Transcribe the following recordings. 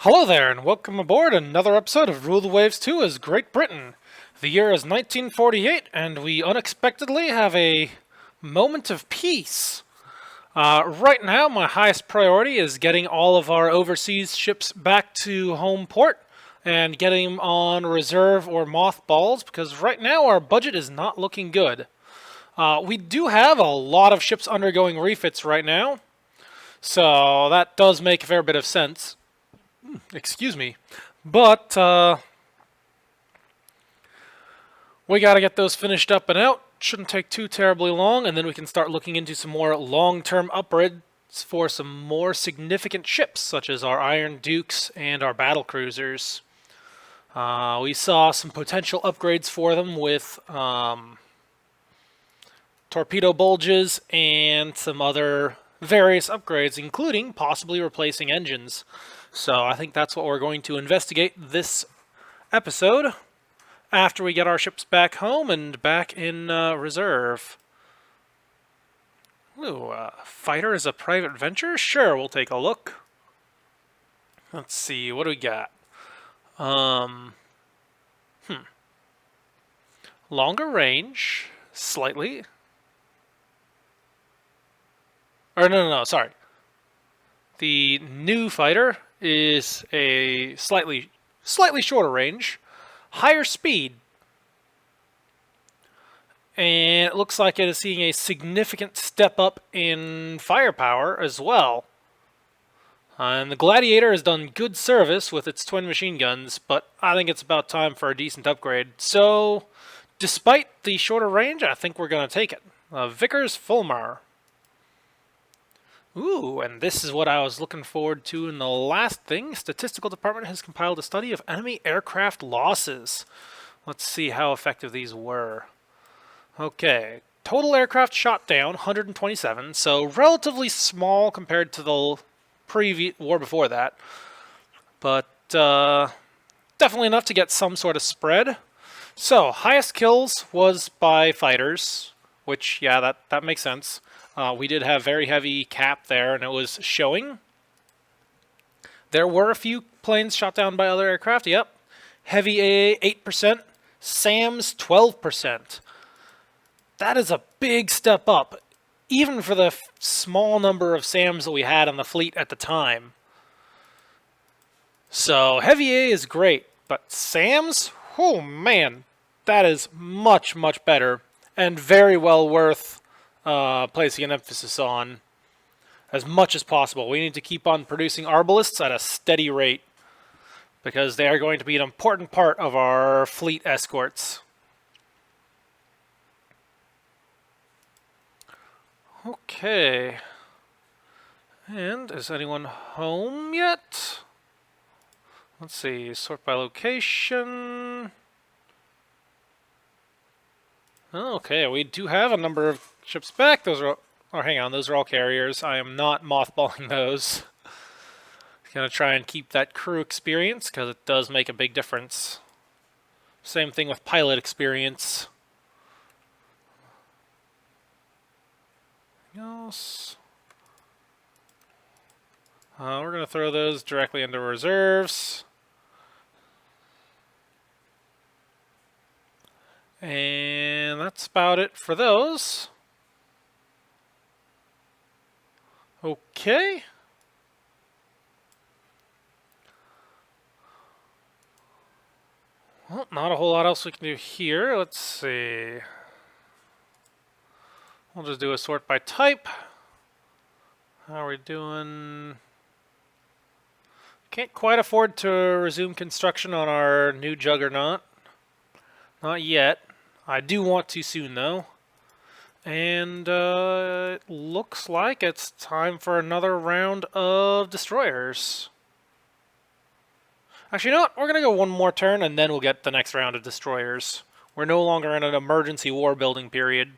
Hello there, and welcome aboard another episode of Rule the Waves 2 as Great Britain. The year is 1948, and we unexpectedly have a moment of peace. Right now, my highest priority is getting all of our overseas ships back to home port and getting them on reserve or mothballs, because right now our budget is not looking good. We do have a lot of ships undergoing refits right now, so that does make a fair bit of sense. Excuse me. But we got to get those finished up and out. Shouldn't take too terribly long, and then we can start looking into some more long-term upgrades for some more significant ships, such as our Iron Dukes and our battle cruisers. We saw some potential upgrades for them with torpedo bulges and some other various upgrades, including possibly replacing engines. So I think that's what we're going to investigate this episode after we get our ships back home and back in reserve. Ooh, fighter is a private venture? Sure, we'll take a look. Let's see, what do we got? Longer range, slightly. Or no, sorry. The new fighter is a slightly shorter range, higher speed, and it looks like it is seeing a significant step up in firepower as well. And the Gladiator has done good service with its twin machine guns, but I think it's about time for a decent upgrade. So, despite the shorter range, I think we're going to take it. Vickers Fulmar. Ooh, and this is what I was looking forward to in the last thing. Statistical Department has compiled a study of enemy aircraft losses. Let's see how effective these were. Okay, total aircraft shot down, 127, so relatively small compared to the previous war before that. But definitely enough to get some sort of spread. So, highest kills was by fighters, which, yeah, that makes sense. We did have very heavy cap there, and it was showing. There were a few planes shot down by other aircraft, yep. Heavy AA, 8%. SAMs, 12%. That is a big step up, even for the small number of SAMs that we had on the fleet at the time. So, heavy AA is great, but SAMs? Oh man, that is much, much better, and very well worth placing an emphasis on as much as possible. We need to keep on producing arbalists at a steady rate because they are going to be an important part of our fleet escorts. Okay. And is anyone home yet? Let's see, sort by location. Okay, we do have a number of ships back. Those are, oh, hang on, those are all carriers. I am not mothballing those. Gonna try and keep that crew experience because it does make a big difference. Same thing with pilot experience. Yes. We're gonna throw those directly into reserves. And that's about it for those. Okay. Well, not a whole lot else we can do here. Let's see. We'll just do a sort by type. How are we doing? Can't quite afford to resume construction on our new Juggernaut. Not yet. I do want to soon, though. And it looks like it's time for another round of destroyers. Actually, you know what? We're going to go one more turn, and then we'll get the next round of destroyers. We're no longer in an emergency war building period.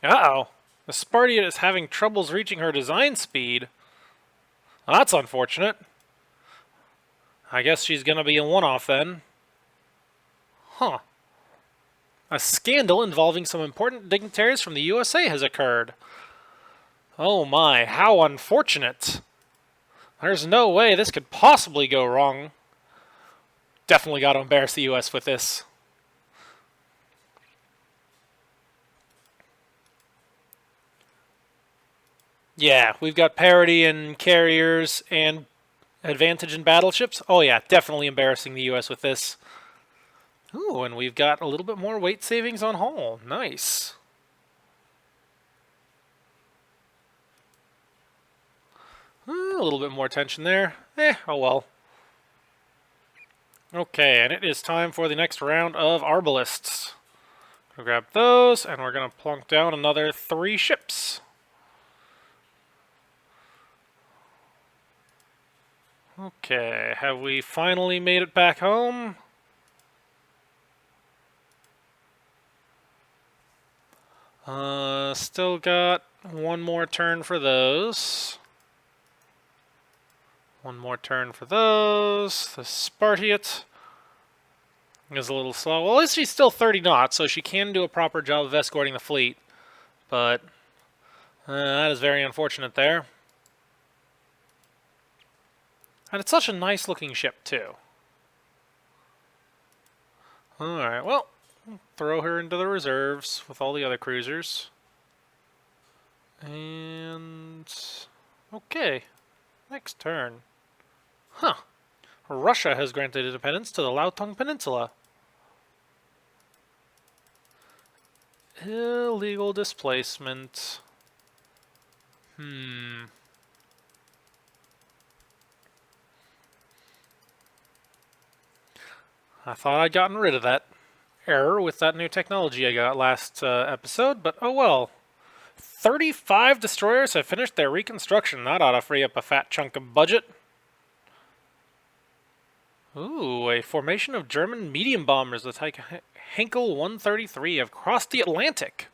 Uh-oh. The Spartiate is having troubles reaching her design speed. Well, that's unfortunate. I guess she's going to be a one-off then. Huh. A scandal involving some important dignitaries from the USA has occurred. Oh my, how unfortunate. There's no way this could possibly go wrong. Definitely got to embarrass the U.S. with this. Yeah, we've got parity in carriers and advantage in battleships. Oh yeah, definitely embarrassing the U.S. with this. Ooh, and we've got a little bit more weight savings on hull. Nice. A little bit more tension there. Oh well. Okay, and it is time for the next round of arbalists. We'll grab those, and we're going to plunk down another 3 ships. Okay, have we finally made it back home? Still got one more turn for those. One more turn for those. The Spartiate is a little slow. Well, at least she's still 30 knots, so she can do a proper job of escorting the fleet. But that is very unfortunate there. And it's such a nice looking ship, too. Alright, well, throw her into the reserves with all the other cruisers. And... okay, next turn. Huh. Russia has granted independence to the Lautong Peninsula. Illegal displacement. I thought I'd gotten rid of that error with that new technology I got last episode, but oh well. 35 destroyers have finished their reconstruction. That ought to free up a fat chunk of budget. Ooh, a formation of German medium bombers, the type Henkel 133, have crossed the Atlantic.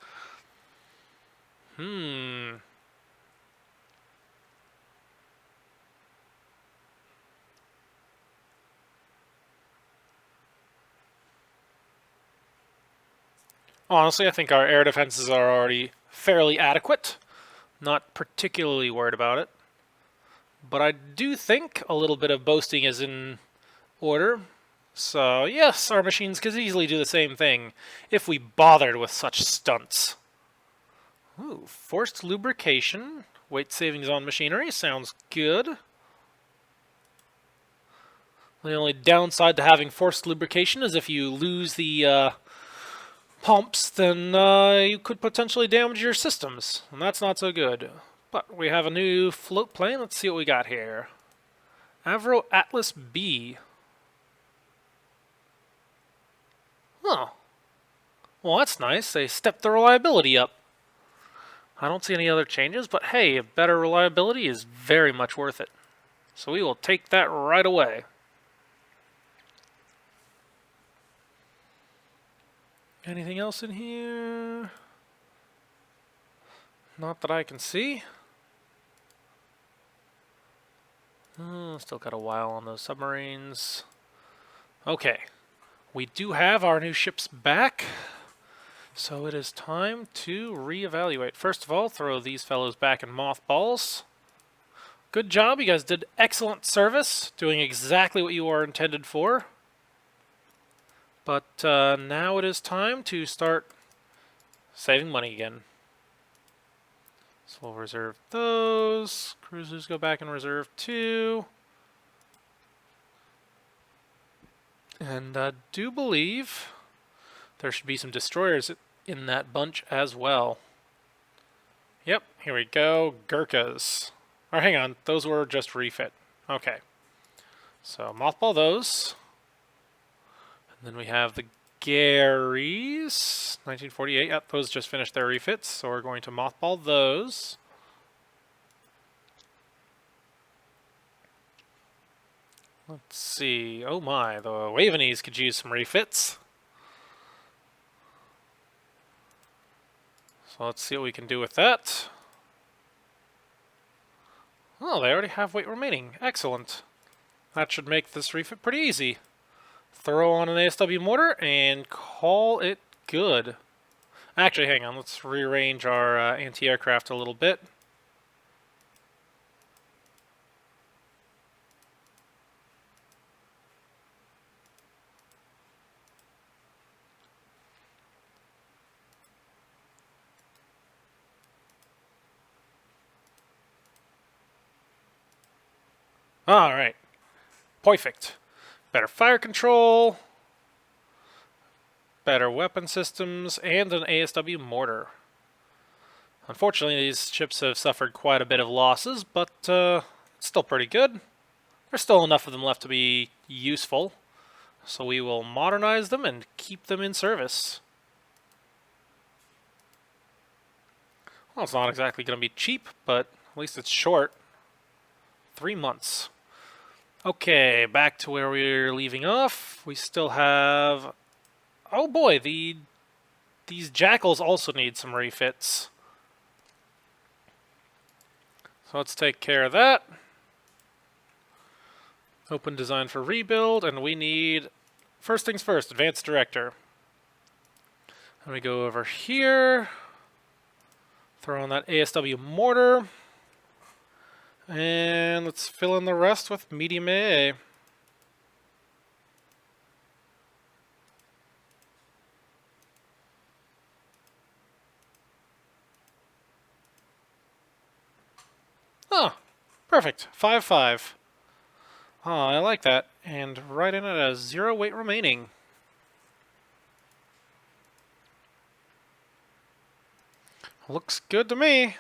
Honestly, I think our air defenses are already fairly adequate. Not particularly worried about it. But I do think a little bit of boasting is in order. So, yes, our machines could easily do the same thing if we bothered with such stunts. Ooh, forced lubrication. Weight savings on machinery. Sounds good. The only downside to having forced lubrication is if you lose the pumps, then you could potentially damage your systems, and that's not so good. But we have a new float plane. Let's see what we got here. Avro Atlas B. Huh. Well, that's nice. They stepped the reliability up. I don't see any other changes, but hey, better reliability is very much worth it. So we will take that right away. Anything else in here? Not that I can see. Still got a while on those submarines. Okay. We do have our new ships back. So it is time to reevaluate. First of all, throw these fellows back in mothballs. Good job. You guys did excellent service, doing exactly what you were intended for. But now it is time to start saving money again. So we'll reserve those. Cruisers go back in reserve too. And I do believe there should be some destroyers in that bunch as well. Yep, here we go. Gurkhas. Or hang on, those were just refit. Okay. So mothball those. Then we have the Garys, 1948. Yep, those just finished their refits, so we're going to mothball those. Let's see. Oh my, the Wavenese could use some refits. So let's see what we can do with that. Oh, they already have weight remaining. Excellent. That should make this refit pretty easy. Throw on an ASW mortar and call it good. Actually, hang on. Let's rearrange our anti-aircraft a little bit. Alright. Perfect. Better fire control, better weapon systems, and an ASW mortar. Unfortunately, these ships have suffered quite a bit of losses, but it's still pretty good. There's still enough of them left to be useful, so we will modernize them and keep them in service. Well, it's not exactly going to be cheap, but at least it's short. 3 months. Okay, back to where we're leaving off. We still have... Oh boy, these jackals also need some refits. So let's take care of that. Open design for rebuild, and we need... First things first, advanced director. And we go over here. Throw on that ASW mortar. And let's fill in the rest with medium AA. Oh, perfect. 5-5. Oh, I like that. And right in at a 0 weight remaining. Looks good to me.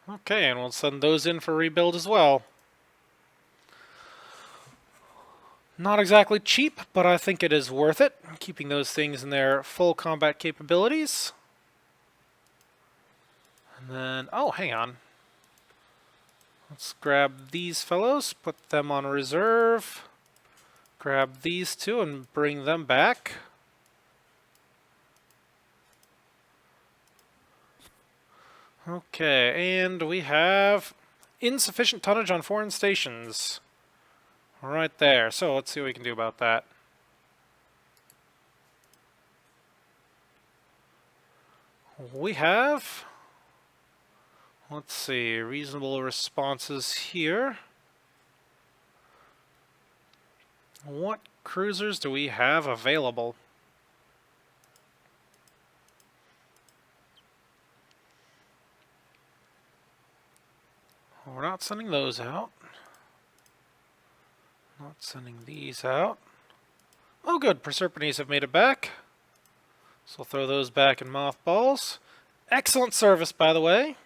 Okay, and we'll send those in for rebuild as well. Not exactly cheap, but I think it is worth it, keeping those things in their full combat capabilities. And then, oh, hang on. Let's grab these fellows, put them on reserve. Grab these two and bring them back. Okay, and we have insufficient tonnage on foreign stations. Right there. So let's see what we can do about that. We have... Let's see, reasonable responses here. What cruisers do we have available? We're not sending those out. Not sending these out. Oh good, Proserpines have made it back. So we'll throw those back in mothballs. Excellent service, by the way.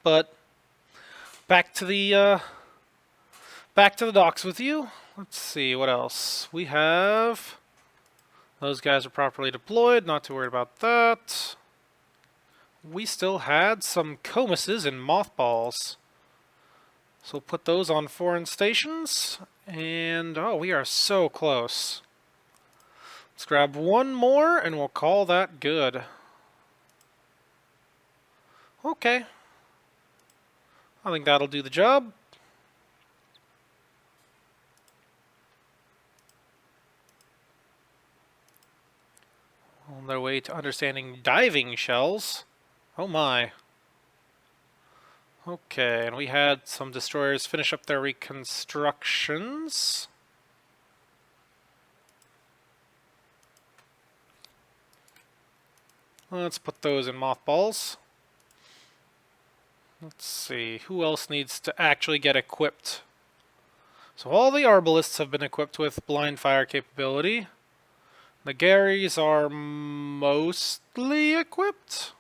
But back to the docks with you. Let's see what else we have. Those guys are properly deployed. Not too worried about that. We still had some comuses and mothballs, so we'll put those on foreign stations. And oh, we are so close. Let's grab one more, and we'll call that good. Okay. I think that'll do the job. On their way to understanding diving shells. Oh my. Okay, and we had some destroyers finish up their reconstructions. Let's put those in mothballs. Let's see, who else needs to actually get equipped? So all the arbalists have been equipped with blind fire capability. The Garys are mostly equipped.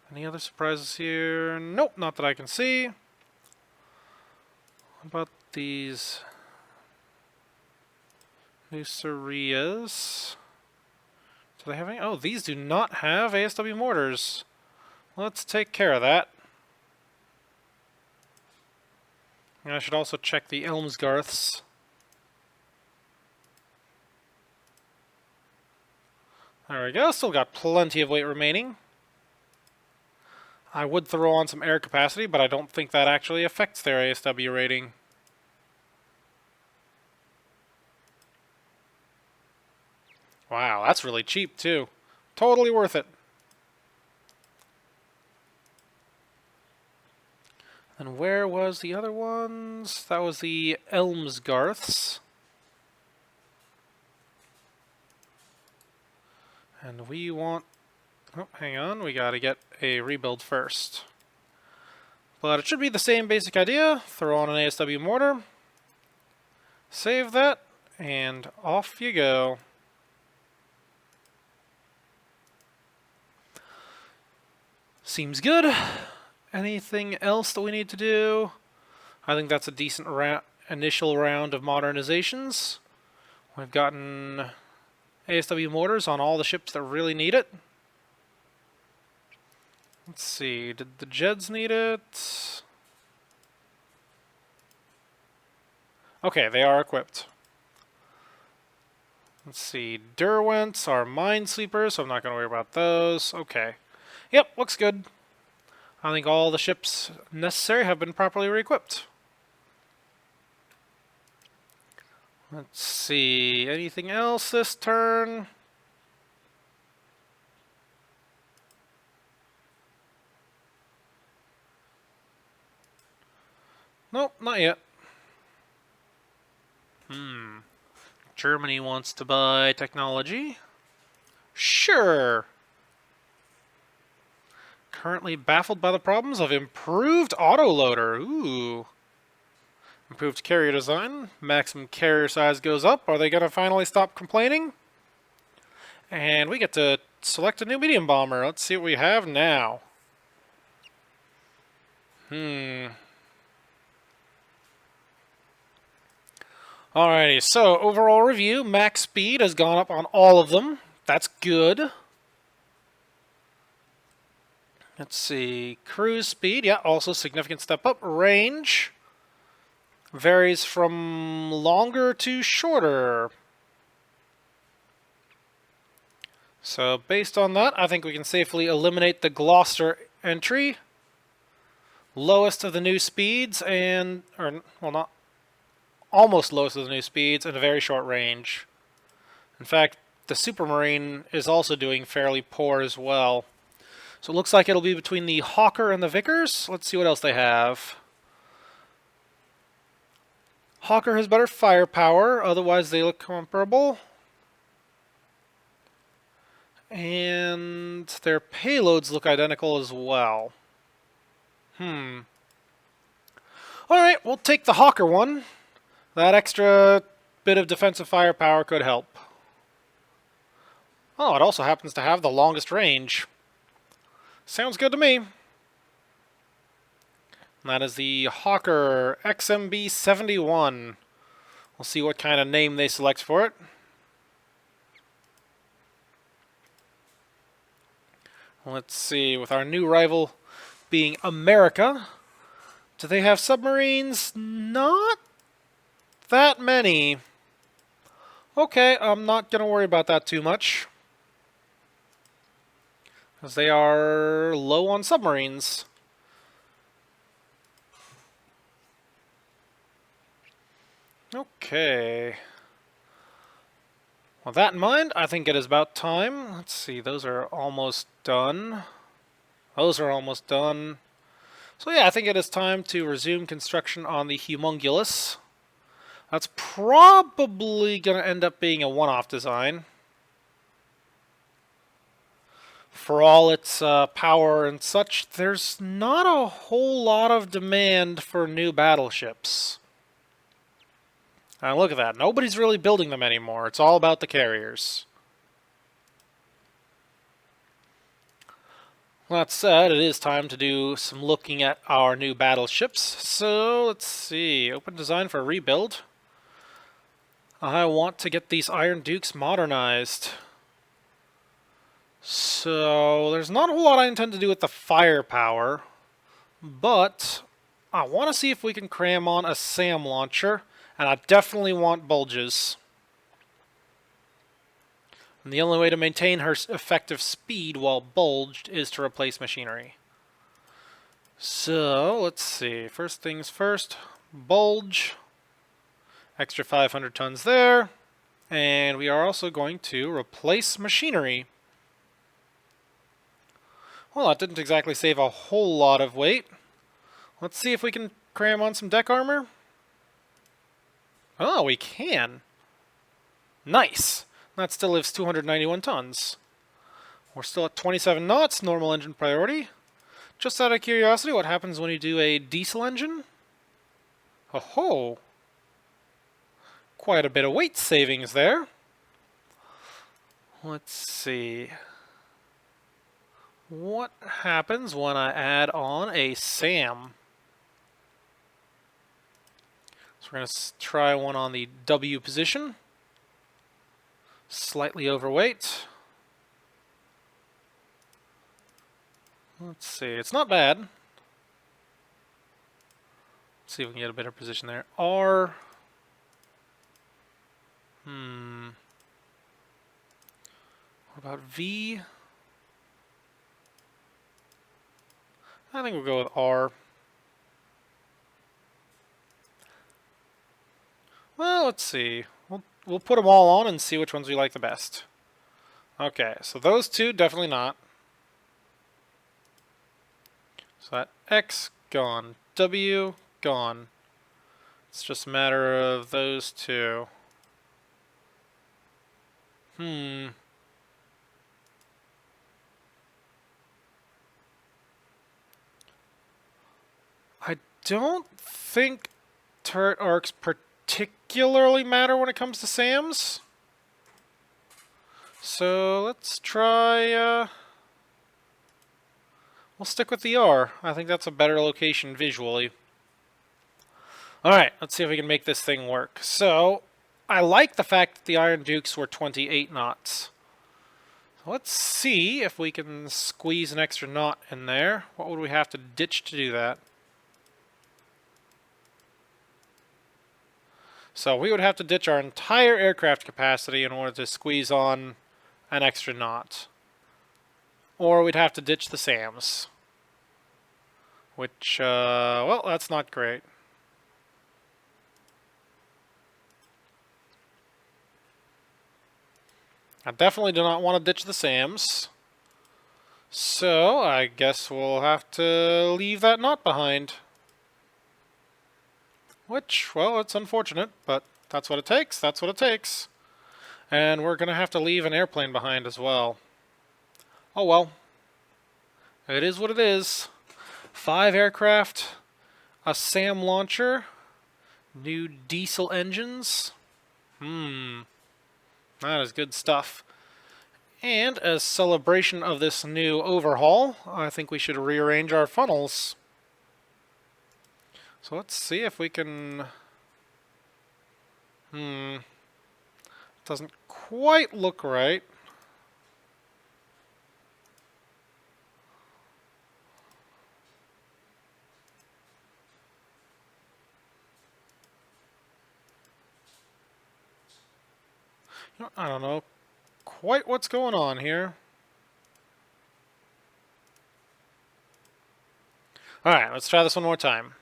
Any other surprises here? Nope, not that I can see. What about these new Sarias? Do they have any? Oh, these do not have ASW mortars. Let's take care of that. And I should also check the Elmsgarths. There we go, still got plenty of weight remaining. I would throw on some air capacity, but I don't think that actually affects their ASW rating. Wow, that's really cheap too. Totally worth it. And where was the other ones? That was the Elmsgarths. And we want... Oh, hang on. We gotta get a rebuild first. But it should be the same basic idea. Throw on an ASW mortar. Save that. And off you go. Seems good. Anything else that we need to do? I think that's a decent initial round of modernizations. We've gotten ASW mortars on all the ships that really need it. Let's see, did the Jeds need it? Okay, they are equipped. Let's see, Derwents are minesweepers, so I'm not going to worry about those. Okay. Yep, looks good. I think all the ships necessary have been properly re-equipped. Let's see, anything else this turn? Nope, not yet. Germany wants to buy technology. Sure. Currently baffled by the problems of improved autoloader. Ooh. Improved carrier design. Maximum carrier size goes up. Are they going to finally stop complaining? And we get to select a new medium bomber. Let's see what we have now. Alrighty, so overall review. Max speed has gone up on all of them. That's good. Let's see. Cruise speed, yeah, also significant step up. Range varies from longer to shorter. So based on that, I think we can safely eliminate the Gloucester entry. Lowest of the new speeds and, well, not almost lowest of the new speeds and a very short range. In fact, the Supermarine is also doing fairly poor as well. So it looks like it'll be between the Hawker and the Vickers. Let's see what else they have. Hawker has better firepower, otherwise they look comparable. And their payloads look identical as well. Alright, we'll take the Hawker one. That extra bit of defensive firepower could help. Oh, it also happens to have the longest range. Sounds good to me. And that is the Hawker XMB-71. We'll see what kind of name they select for it. Let's see, with our new rival being America, do they have submarines? Not that many. Okay, I'm not going to worry about that too much, because they are low on submarines. Okay. With that in mind, I think it is about time. Let's see, those are almost done. Those are almost done. So yeah, I think it is time to resume construction on the Humongulus. That's probably going to end up being a one-off design. For all its power and such, there's not a whole lot of demand for new battleships. And look at that. Nobody's really building them anymore. It's all about the carriers. That said, it is time to do some looking at our new battleships. So, let's see. Open design for a rebuild. I want to get these Iron Dukes modernized. So, there's not a whole lot I intend to do with the firepower. But, I want to see if we can cram on a SAM launcher. And I definitely want bulges. And the only way to maintain her effective speed while bulged is to replace machinery. So, let's see. First things first. Bulge. Extra 500 tons there. And we are also going to replace machinery. Well, that didn't exactly save a whole lot of weight. Let's see if we can cram on some deck armor. Oh, we can. Nice. That still leaves 291 tons. We're still at 27 knots, normal engine priority. Just out of curiosity, what happens when you do a diesel engine? Oh ho! Quite a bit of weight savings there. Let's see. What happens when I add on a SAM? So we're going to try one on the W position. Slightly overweight. Let's see, it's not bad. Let's see if we can get a better position there. R. What about V? I think we'll go with R. Well, let's see. We'll put them all on and see which ones we like the best. Okay, so those two, definitely not. So that X, gone. W, gone. It's just a matter of those two. I don't think turret arcs particularly matter when it comes to SAMs. So let's try, we'll stick with the R. I think that's a better location visually. Alright, let's see if we can make this thing work. So, I like the fact that the Iron Dukes were 28 knots. Let's see if we can squeeze an extra knot in there. What would we have to ditch to do that? So we would have to ditch our entire aircraft capacity in order to squeeze on an extra knot. Or we'd have to ditch the SAMs. Which, well, that's not great. I definitely do not want to ditch the SAMs. So, I guess we'll have to leave that knot behind. Which, well, it's unfortunate, but that's what it takes. That's what it takes. And we're going to have to leave an airplane behind as well. Oh well. It is what it is. 5 aircraft, a SAM launcher, new diesel engines. That is good stuff. And as celebration of this new overhaul, I think we should rearrange our funnels. So let's see if we can... Doesn't quite look right. I don't know quite what's going on here. Alright, let's try this one more time.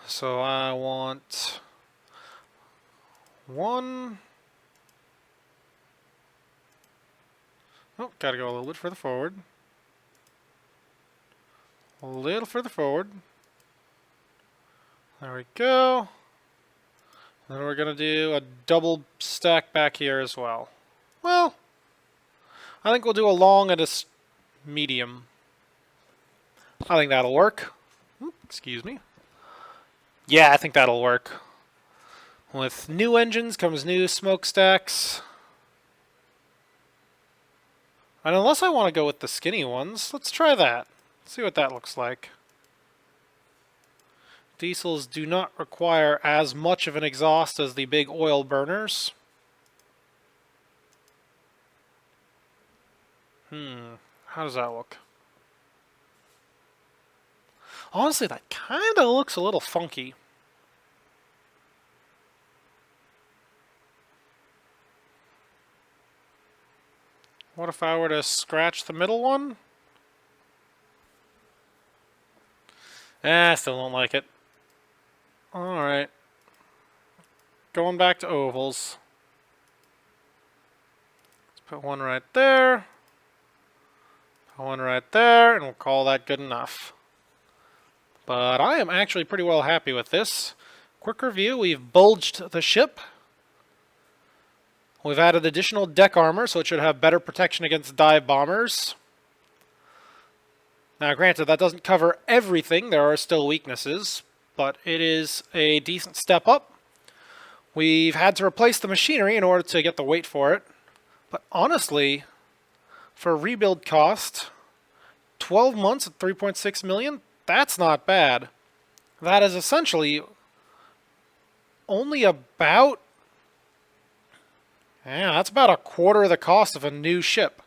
So I want 1. Oh, gotta go a little bit further forward. A little further forward. There we go. Then we're going to do a double stack back here as well. Well, I think we'll do a long and a medium. I think that'll work. Excuse me. Yeah, I think that'll work. With new engines comes new smokestacks. And unless I want to go with the skinny ones, let's try that. See what that looks like. Diesels do not require as much of an exhaust as the big oil burners. How does that look? Honestly, that kind of looks a little funky. What if I were to scratch the middle one? I still don't like it. Alright. Going back to ovals. Let's put one right there. Put one right there, and we'll call that good enough. But I am actually pretty well happy with this. Quick review, we've bulged the ship. We've added additional deck armor, so it should have better protection against dive bombers. Now granted, that doesn't cover everything, there are still weaknesses, but it is a decent step up. We've had to replace the machinery in order to get the weight for it, but honestly, for a rebuild cost, 12 months at 3.6 million, that's not bad. That is essentially only about, yeah, that's about a quarter of the cost of a new ship.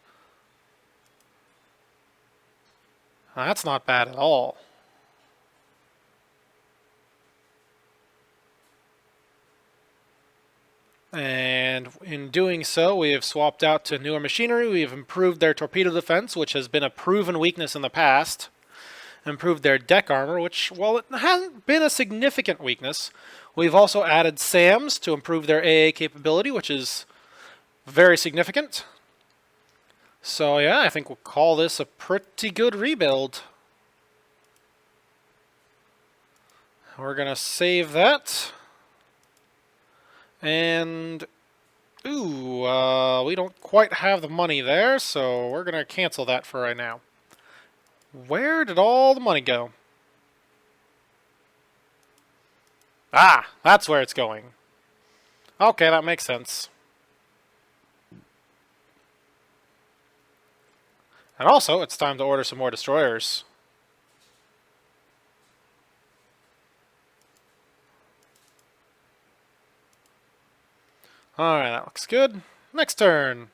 That's not bad at all. And in doing so, we have swapped out to newer machinery. We have improved their torpedo defense, which has been a proven weakness in the past. Improved their deck armor, which, while it hasn't been a significant weakness, we've also added SAMs to improve their AA capability, which is very significant. So yeah, I think we'll call this a pretty good rebuild. We're going to save that. And, ooh, we don't quite have the money there, so we're going to cancel that for right now. Where did all the money go? Ah, that's where it's going. Okay, that makes sense. And also, it's time to order some more destroyers. Alright, that looks good. Next turn.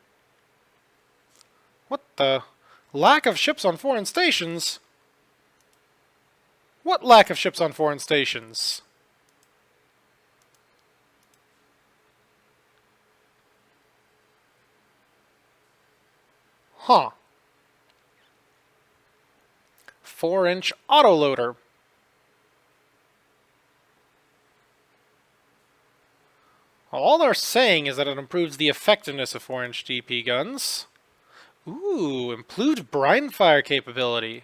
What the? Lack of ships on foreign stations? What lack of ships on foreign stations? Huh. 4-inch autoloader. All they're saying is that it improves the effectiveness of 4-inch DP guns. Ooh, improved brine fire capability.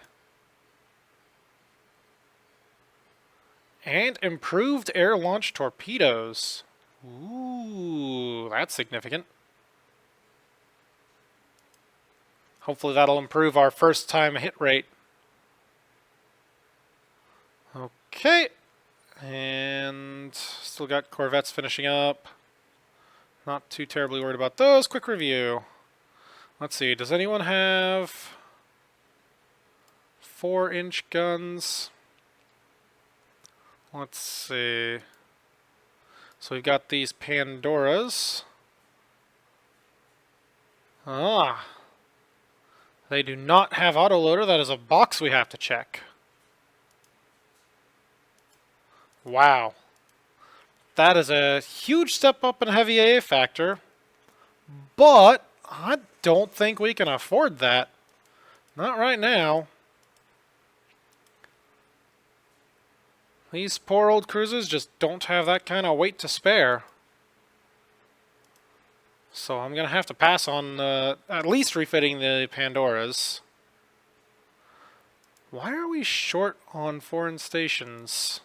And improved air-launched torpedoes. Ooh, that's significant. Hopefully that'll improve our first-time hit rate. Okay. And still got corvettes finishing up. Not too terribly worried about those. Quick review. Let's see, does anyone have 4-inch guns? Let's see. So we've got these Pandoras. Ah. They do not have autoloader. That is a box we have to check. Wow. That is a huge step up in heavy AA factor. But I don't think we can afford that. Not right now. These poor old cruisers just don't have that kind of weight to spare. So I'm going to have to pass on at least refitting the Pandoras. Why are we short on foreign stations?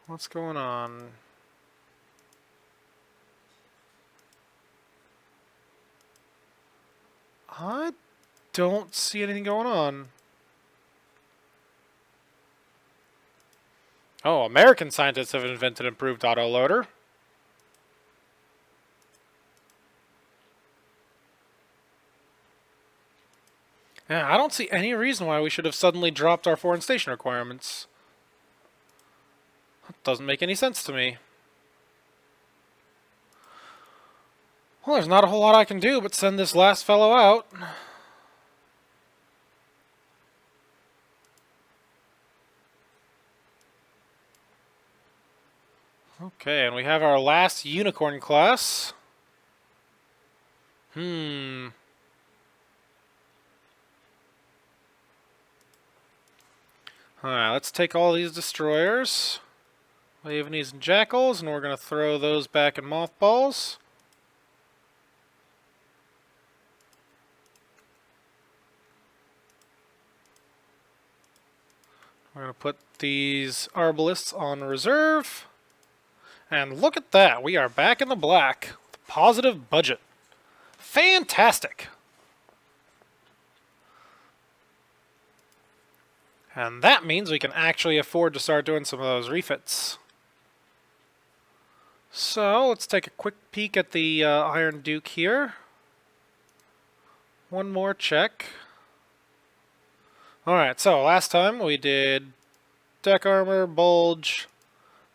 What's going on? I don't see anything going on. Oh, American scientists have invented improved autoloader. Yeah, I don't see any reason why we should have suddenly dropped our foreign station requirements. That doesn't make any sense to me. Well, there's not a whole lot I can do but send this last fellow out. Okay, and we have our last unicorn class. Alright, let's take all these destroyers. Wavenese and Jackals, and we're going to throw those back in mothballs. We're going to put these arbalists on reserve. And look at that, we are back in the black. Positive budget. Fantastic! And that means we can actually afford to start doing some of those refits. So let's take a quick peek at the Iron Duke here. One more check. Alright, so last time we did deck armor, bulge,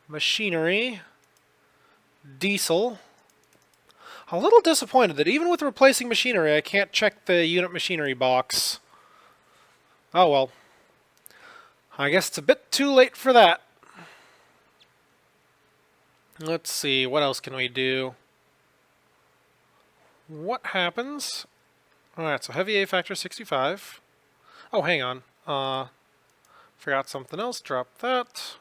machinery, diesel. A little disappointed that even with replacing machinery, I can't check the unit machinery box. Oh well. I guess it's a bit too late for that. Let's see, what else can we do? What happens? Alright, so heavy A factor 65. Oh, hang on. Forgot something else. Drop that.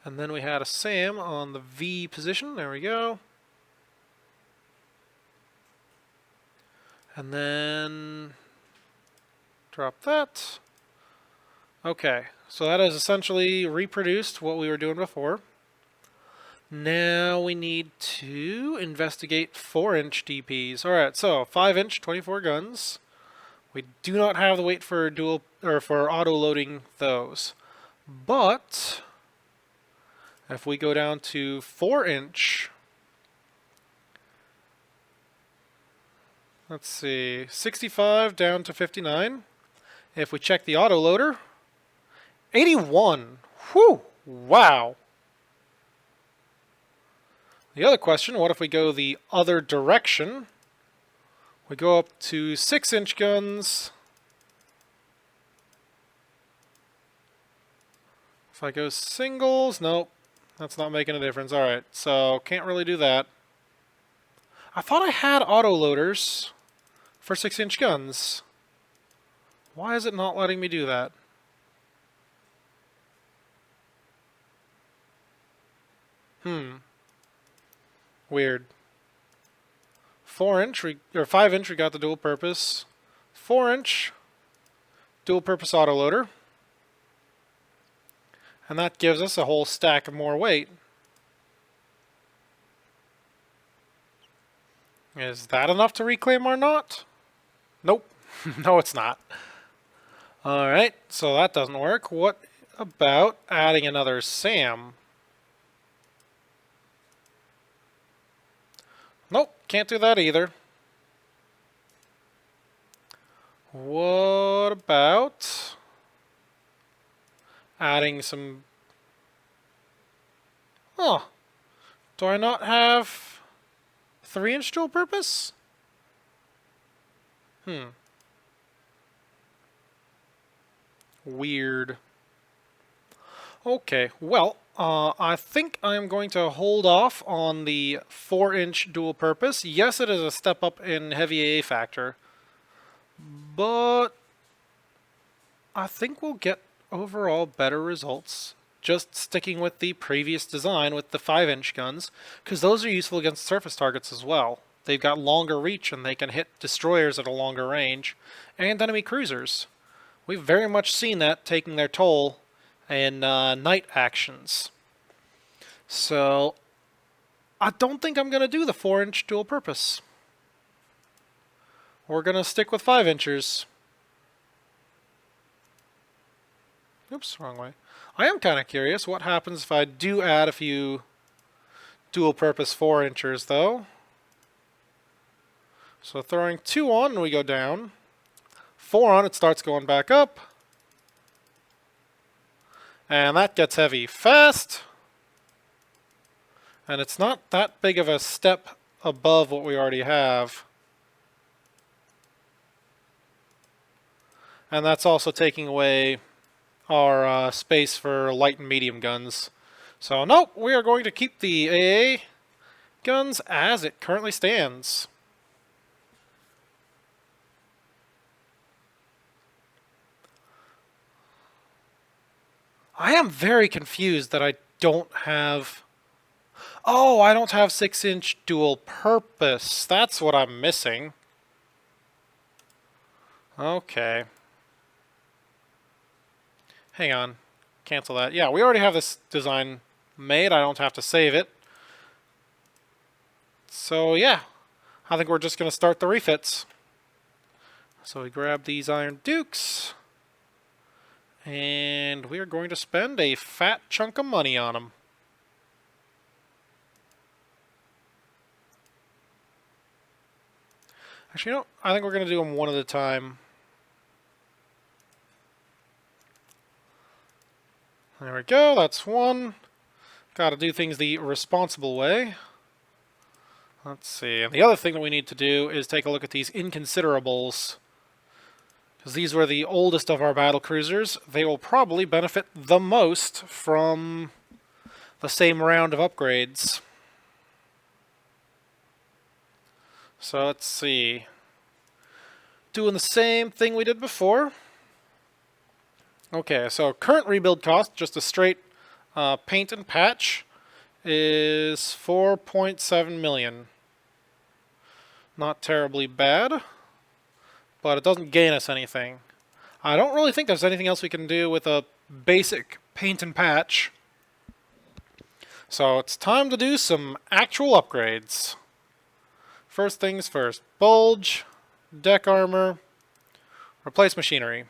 And then we had a SAM on the V position. There we go. And then drop that. Okay, so that has essentially reproduced what we were doing before. Now we need to investigate 4-inch DPs. Alright, so 5-inch, 24 guns. We do not have the weight for dual or for auto-loading those. But if we go down to 4-inch, let's see, 65 down to 59. If we check the auto-loader, 81. Whew! Wow! The other question, what if we go the other direction? We go up to 6-inch guns. If I go singles, nope, that's not making a difference. Alright, so can't really do that. I thought I had auto-loaders for 6-inch guns. Why is it not letting me do that? Weird. 4-inch, or 5-inch, we got the dual purpose. 4-inch, dual purpose autoloader. And that gives us a whole stack of more weight. Is that enough to reclaim our knot? Nope. No, it's not. Alright, so that doesn't work. What about adding another SAM? Nope, can't do that either. What about adding some... Oh, do I not have 3-inch dual purpose? Weird. Okay, well, I think I'm going to hold off on the 4-inch dual purpose. Yes, it is a step up in heavy AA factor, but I think we'll get overall better results just sticking with the previous design with the 5-inch guns, because those are useful against surface targets as well. They've got longer reach and they can hit destroyers at a longer range, and enemy cruisers. We've very much seen that taking their toll in night actions. So I don't think I'm going to do the 4-inch dual purpose. We're going to stick with 5-inchers. Oops, wrong way. I am kind of curious what happens if I do add a few dual purpose 4-inchers though. So throwing 2 on and we go down. 4 on, it starts going back up. And that gets heavy fast. And it's not that big of a step above what we already have. And that's also taking away our space for light and medium guns. So nope, we are going to keep the AA guns as it currently stands. I am very confused that I don't have... Oh, I don't have 6-inch dual purpose. That's what I'm missing. Okay. Hang on. Cancel that. Yeah, we already have this design made. I don't have to save it. So yeah, I think we're just going to start the refits. So we grab these Iron Dukes, and we are going to spend a fat chunk of money on them. Actually, you know, I think we're going to do them one at a time. There we go, that's one. Got to do things the responsible way. Let's see, and the other thing that we need to do is take a look at these inconsiderables. Because these were the oldest of our battle cruisers. They will probably benefit the most from the same round of upgrades. So let's see. Doing the same thing we did before. Okay, so current rebuild cost, just a straight paint and patch, is 4.7 million. Not terribly bad, but it doesn't gain us anything. I don't really think there's anything else we can do with a basic paint and patch. So it's time to do some actual upgrades. First things first, bulge, deck armor, replace machinery.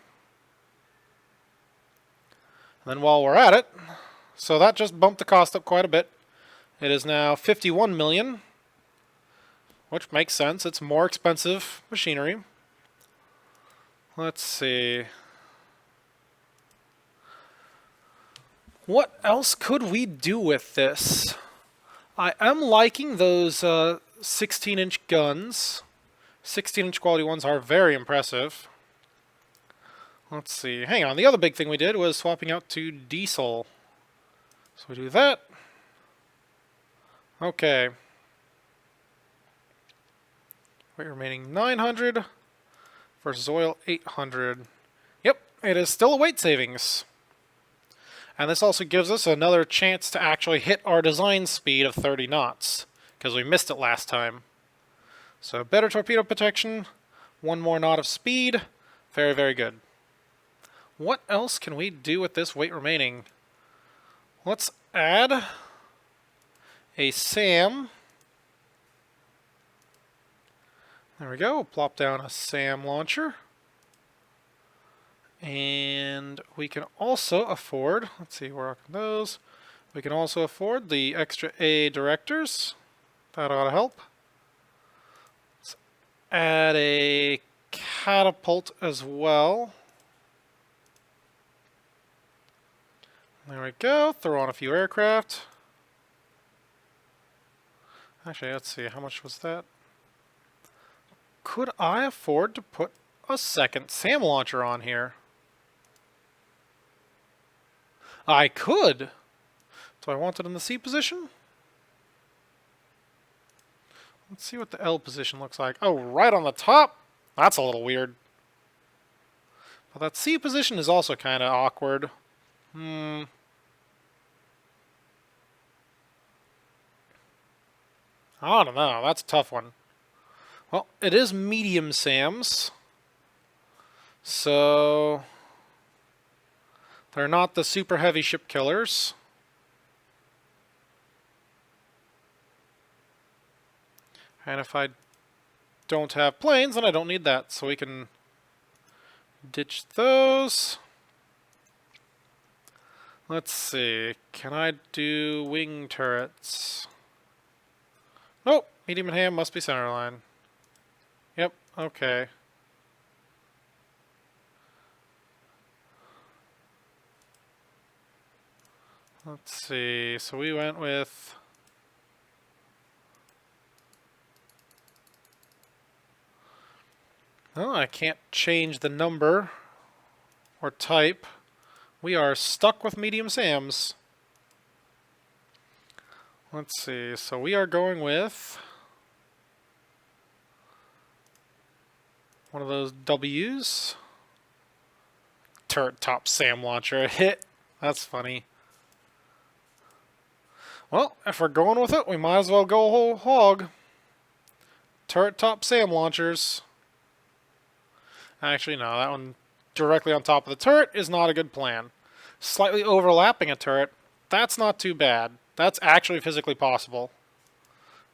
And then while we're at it, so that just bumped the cost up quite a bit. It is now 51 million, which makes sense. It's more expensive machinery. Let's see. What else could we do with this? I am liking those 16-inch guns. 16-inch quality ones are very impressive. Let's see. Hang on. The other big thing we did was swapping out to diesel. So we do that. Okay. Weight remaining 900 versus oil 800. Yep, it is still a weight savings. And this also gives us another chance to actually hit our design speed of 30 knots, because we missed it last time. So better torpedo protection, one more knot of speed. Very, very good. What else can we do with this weight remaining? Let's add a SAM. There we go. Plop down a SAM launcher. And we can also afford, let's see, we're rocking those. We can also afford the extra A directors. That ought to help. Let's add a catapult as well. There we go. Throw on a few aircraft. Actually, let's see. How much was that? Could I afford to put a second SAM launcher on here? I could. Do I want it in the C position? Let's see what the L position looks like. Oh, right on the top? That's a little weird. But that C position is also kind of awkward. I don't know. That's a tough one. Well, it is medium SAMs. So they're not the super heavy ship killers. And if I don't have planes, then I don't need that. So we can ditch those. Let's see. Can I do wing turrets? Nope. Medium and ham must be centerline. Yep. Okay. Let's see. So we went with... Oh, I can't change the number or type. We are stuck with medium SAMs. Let's see. So we are going with one of those W's. Turret top SAM launcher hit. That's funny. Well, if we're going with it, we might as well go whole hog. Turret top SAM launchers. Actually, no, that one directly on top of the turret is not a good plan. Slightly overlapping a turret. That's not too bad. That's actually physically possible.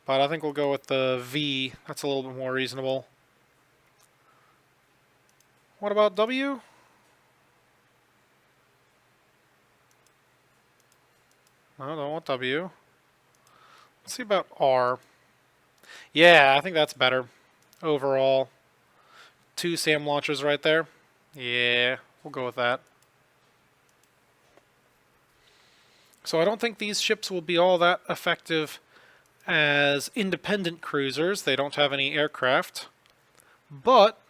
But I think we'll go with the V. That's a little bit more reasonable. What about W? I don't want W. Let's see about R. Yeah, I think that's better overall. 2 SAM launchers right there. Yeah, we'll go with that. So I don't think these ships will be all that effective as independent cruisers. They don't have any aircraft. But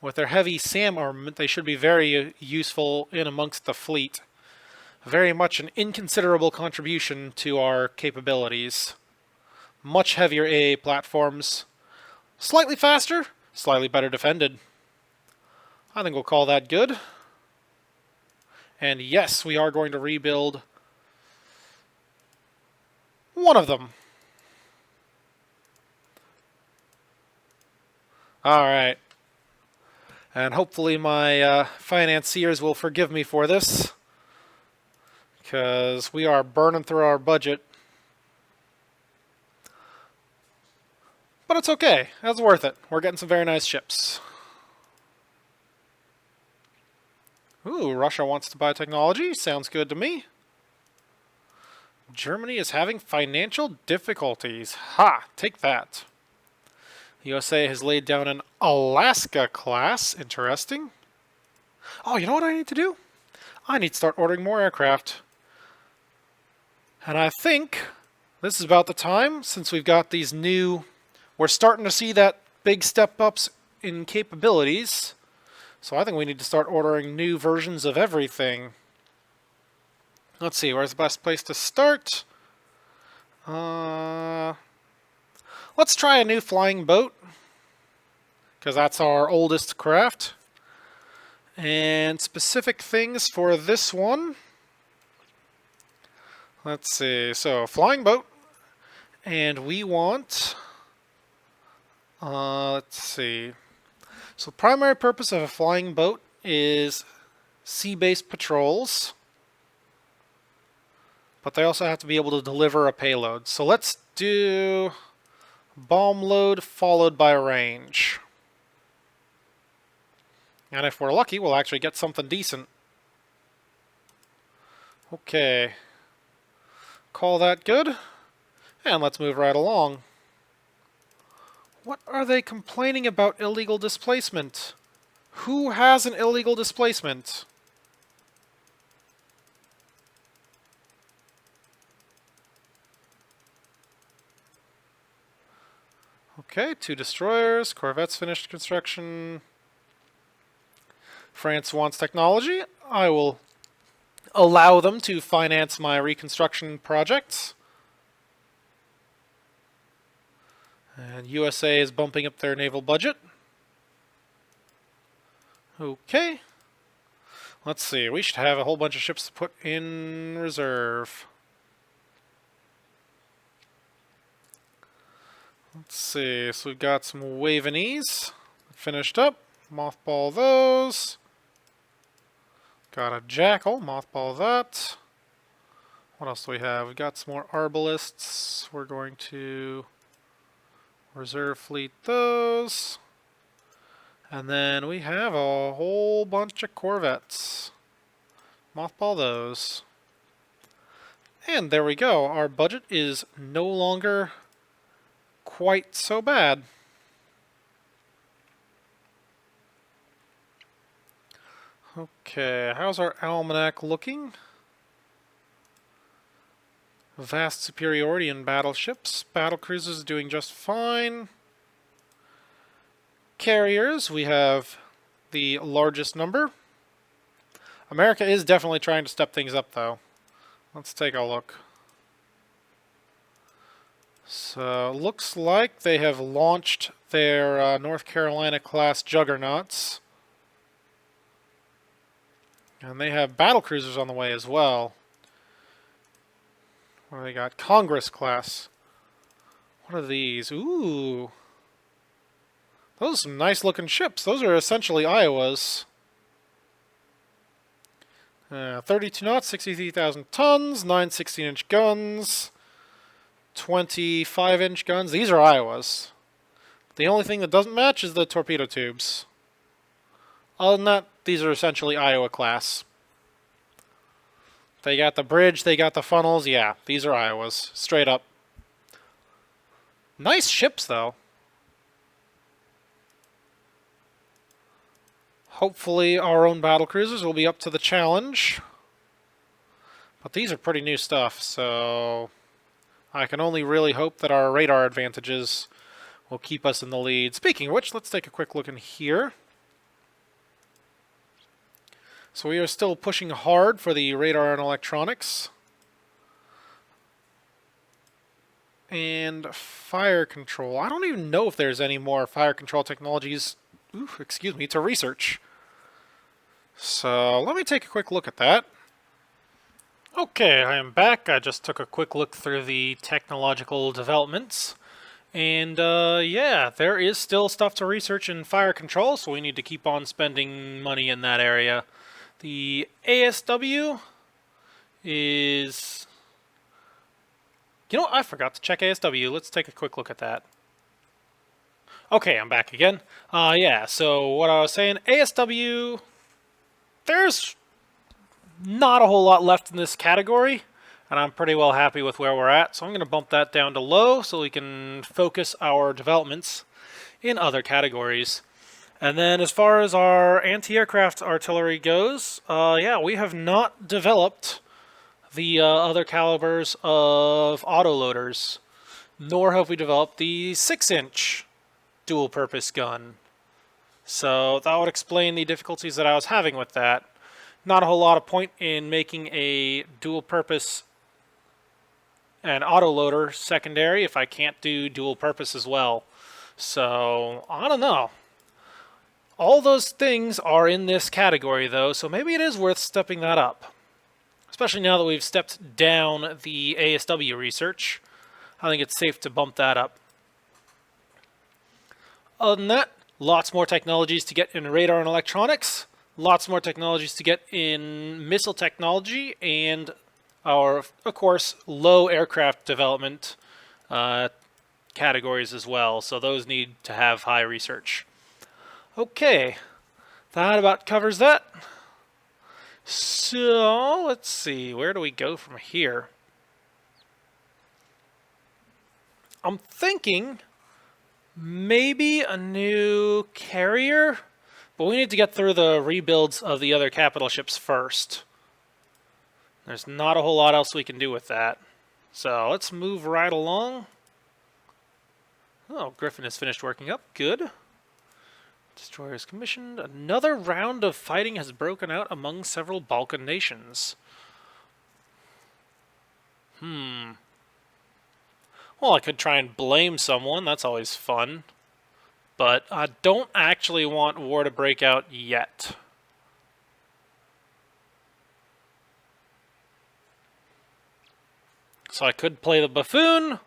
with their heavy SAM armament, they should be very useful in amongst the fleet. Very much an inconsiderable contribution to our capabilities. Much heavier AA platforms. Slightly faster, slightly better defended. I think we'll call that good. And yes, we are going to rebuild one of them. Alright. And hopefully my financiers will forgive me for this, because we are burning through our budget. But it's okay. That's worth it. We're getting some very nice ships. Ooh, Russia wants to buy technology. Sounds good to me. Germany is having financial difficulties. Ha! Take that. The USA has laid down an Alaska class. Interesting. Oh, you know what I need to do? I need to start ordering more aircraft. And I think this is about the time, since we've got these new... We're starting to see that big step-ups in capabilities. So I think we need to start ordering new versions of everything. Let's see, where's the best place to start? Let's try a new flying boat, because that's our oldest craft. And specific things for this one. Let's see, so flying boat. And we want... let's see. So primary purpose of a flying boat is sea-based patrols. But they also have to be able to deliver a payload. So let's do bomb load followed by range. And if we're lucky, we'll actually get something decent. Okay. Call that good. And let's move right along. What are they complaining about illegal displacement? Who has an illegal displacement? Okay, 2 destroyers, corvettes finished construction. France wants technology. I will allow them to finance my reconstruction projects. And USA is bumping up their naval budget. Okay. Let's see, we should have a whole bunch of ships to put in reserve. Let's see, so we've got some Wavenese finished up. Mothball those. Got a Jackal, mothball that. What else do we have? We've got some more Arbalists. We're going to reserve fleet those. And then we have a whole bunch of Corvettes. Mothball those. And there we go. Our budget is no longer quite so bad. Okay, how's our almanac looking? Vast superiority in battleships. Battle cruisers doing just fine. Carriers, we have the largest number. America is definitely trying to step things up, though. Let's take a look. So, looks like they have launched their North Carolina class juggernauts. And they have battle cruisers on the way as well. What do they got? Congress class. What are these? Ooh. Those are some nice looking ships. Those are essentially Iowas. 32 knots, 63,000 tons, 9 16-inch guns, 25-inch guns. These are Iowa's. The only thing that doesn't match is the torpedo tubes. Other than that, these are essentially Iowa class. They got the bridge, they got the funnels. Yeah, these are Iowa's. Straight up. Nice ships, though. Hopefully our own battlecruisers will be up to the challenge. But these are pretty new stuff, so I can only really hope that our radar advantages will keep us in the lead. Speaking of which, let's take a quick look in here. So we are still pushing hard for the radar and electronics. And fire control. I don't even know if there's any more fire control technologies, to research. So let me take a quick look at that. Okay, I am back. I just took a quick look through the technological developments. And yeah, there is still stuff to research in fire control, so we need to keep on spending money in that area. The ASW is... You know what? I forgot to check ASW. Let's take a quick look at that. Okay, I'm back again. Yeah, so what I was saying, ASW... There's not a whole lot left in this category, and I'm pretty well happy with where we're at, so I'm going to bump that down to low so we can focus our developments in other categories. And then as far as our anti-aircraft artillery goes, yeah, we have not developed the other calibers of autoloaders, nor have we developed the 6-inch dual-purpose gun. So that would explain the difficulties that I was having with that. Not a whole lot of point in making a dual-purpose and autoloader secondary if I can't do dual-purpose as well. So, I don't know. All those things are in this category, though, so maybe it is worth stepping that up. Especially now that we've stepped down the ASW research. I think it's safe to bump that up. Other than that, lots more technologies to get in radar and electronics. Lots more technologies to get in missile technology. And our, of course, low aircraft development categories as well. So those need to have high research. Okay, that about covers that. So, let's see, where do we go from here? I'm thinking maybe a new carrier, but we need to get through the rebuilds of the other capital ships first. There's not a whole lot else we can do with that. So, let's move right along. Oh, Griffin has finished working up. Good. Destroyer is commissioned. Another round of fighting has broken out among several Balkan nations. Well, I could try and blame someone. That's always fun. But I don't actually want war to break out yet. So I could play the buffoon,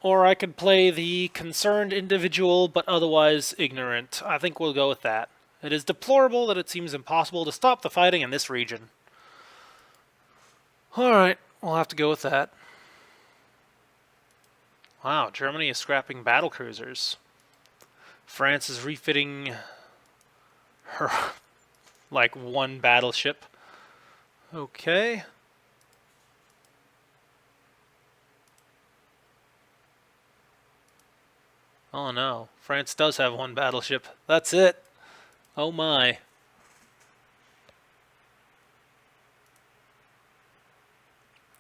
or I could play the concerned individual, but otherwise ignorant. I think we'll go with that. It is deplorable that it seems impossible to stop the fighting in this region. Alright, we'll have to go with that. Wow, Germany is scrapping battlecruisers. France is refitting her, like, one battleship. Okay. Oh no, France does have one battleship. That's it. Oh my.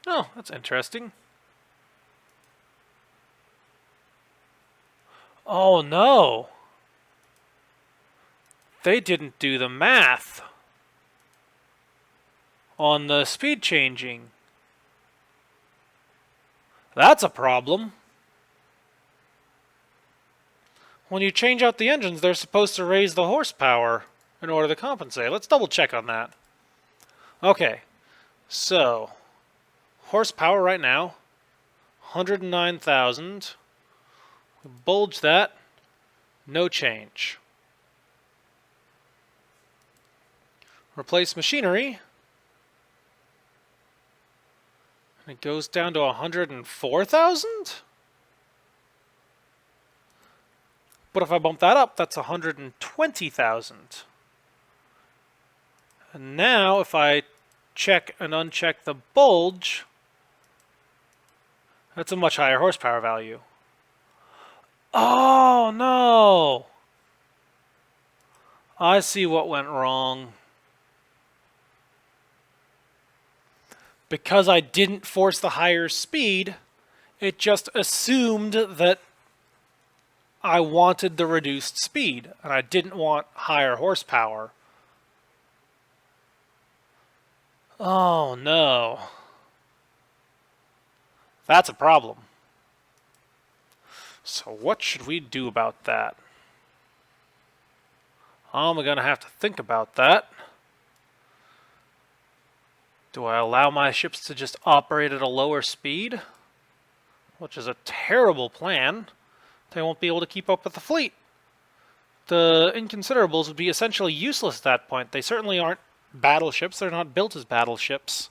Oh, that's interesting. Oh no. They didn't do the math on the speed changing. That's a problem. When you change out the engines, they're supposed to raise the horsepower in order to compensate. Let's double check on that. Okay, so horsepower right now, 109,000. We bulge that, no change. Replace machinery, It goes down to 104,000? But if I bump that up, that's 120,000. And now if I check and uncheck the bulge, that's a much higher horsepower value. Oh no! I see what went wrong. Because I didn't force the higher speed, it just assumed that I wanted the reduced speed, and I didn't want higher horsepower. Oh no. That's a problem. So what should we do about that? I'm going to have to think about that. Do I allow my ships to just operate at a lower speed? Which is a terrible plan. They won't be able to keep up with the fleet. The inconsiderables would be essentially useless at that point. They certainly aren't battleships. They're not built as battleships.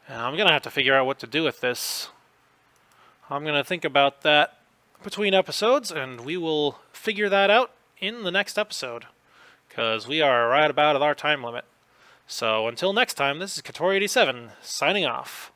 And I'm going to have to figure out what to do with this. I'm going to think about that between episodes, and we will figure that out in the next episode. Because we are right about at our time limit. So until next time, this is Katori87, signing off.